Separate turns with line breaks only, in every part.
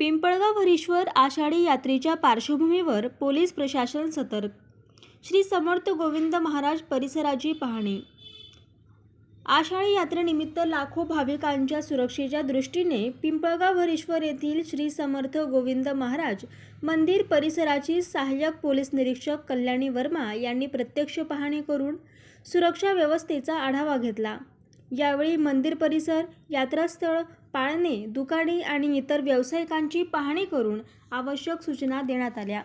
पिंपळगाव हरीश्वर आषाढी यात्रेच्या पार्श्वभूमीवर पोलीस प्रशासन सतर्क. श्री समर्थ गोविंद महाराज परिसराची पाहणी. आषाढी यात्रेनिमित्त लाखो भाविकांच्या सुरक्षेच्या दृष्टीने पिंपळगाव हरीश्वर येथील श्री समर्थ गोविंद महाराज मंदिर परिसराची सहाय्यक पोलीस निरीक्षक कल्याणी वर्मा यांनी प्रत्यक्ष पाहणी करून सुरक्षा व्यवस्थेचा आढावा घेतला. यावेळी मंदिर परिसर, यात्रास्थळ, पाळणे, दुकाने आणि इतर व्यावसायिकांची पाहणी करून आवश्यक सूचना देण्यात आल्या.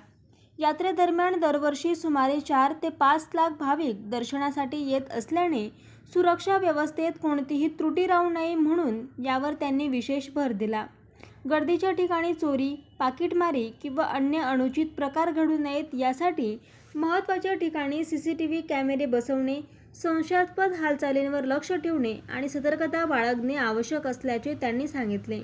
यात्रेदरम्यान दरवर्षी सुमारे 4 ते 5 लाख भाविक दर्शनासाठी येत असल्याने सुरक्षा व्यवस्थेत कोणतीही त्रुटी राहू नये म्हणून यावर त्यांनी विशेष भर दिला. गर्दीच्या ठिकाणी चोरी, पाकिटमारी किंवा अन्य अनुचित प्रकार घडू नयेत यासाठी महत्त्वाच्या ठिकाणी CCTV कॅमेरे बसवणे, संशयास्पद हालचालींवर लक्ष ठेवणे आणि सतर्कता बाळगणे आवश्यक असल्याचे त्यांनी सांगितले.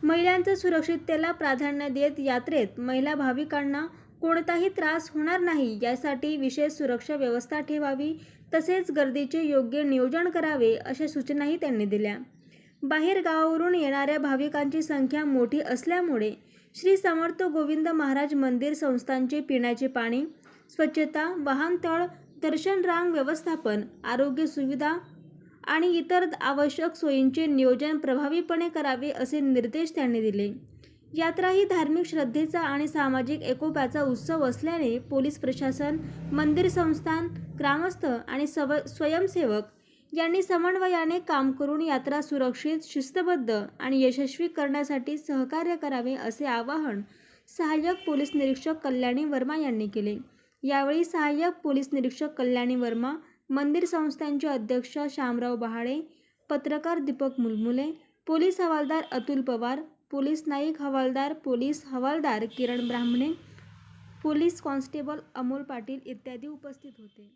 महिलांच्या सुरक्षिततेला प्राधान्य देत यात्रेत महिला भाविकांना कोणताही त्रास होणार नाही यासाठी विशेष सुरक्षा व्यवस्था ठेवावी, तसेच गर्दीचे योग्य नियोजन करावे अशा सूचनाही त्यांनी दिल्या. बाहेर गावावरून येणाऱ्या भाविकांची संख्या मोठी असल्यामुळे श्री समर्थ गोविंद महाराज मंदिर संस्थानचे पिण्याचे पाणी, स्वच्छता, वाहनतळ, दर्शन रांग व्यवस्थापन, आरोग्य सुविधा आणि इतर आवश्यक सोयींचे नियोजन प्रभावीपणे करावे असे निर्देश त्यांनी दिले. यात्रा ही धार्मिक श्रद्धेचा आणि सामाजिक एकोप्याचा उत्सव असल्याने पोलीस प्रशासन, मंदिर संस्थान, ग्रामस्थ आणि स्वयंसेवक यांनी समन्वयाने काम करून यात्रा सुरक्षित, शिस्तबद्ध आणि यशस्वी करण्यासाठी सहकार्य करावे असे आवाहन सहाय्यक पोलीस निरीक्षक कल्याणी वर्मा यांनी केले. यावेळी सहाय्यक पोलीस निरीक्षक कल्याणी वर्मा, मंदिर संस्थानचे अध्यक्ष शामराव बहाळे, पत्रकार दीपक मुलमुले, पोलीस हवालदार अतुल पवार, पोलीस नाईक हवालदार, पोलीस हवालदार किरण ब्राह्मणे, पोलीस कॉन्स्टेबल अमोल पाटील इत्यादी उपस्थित होते.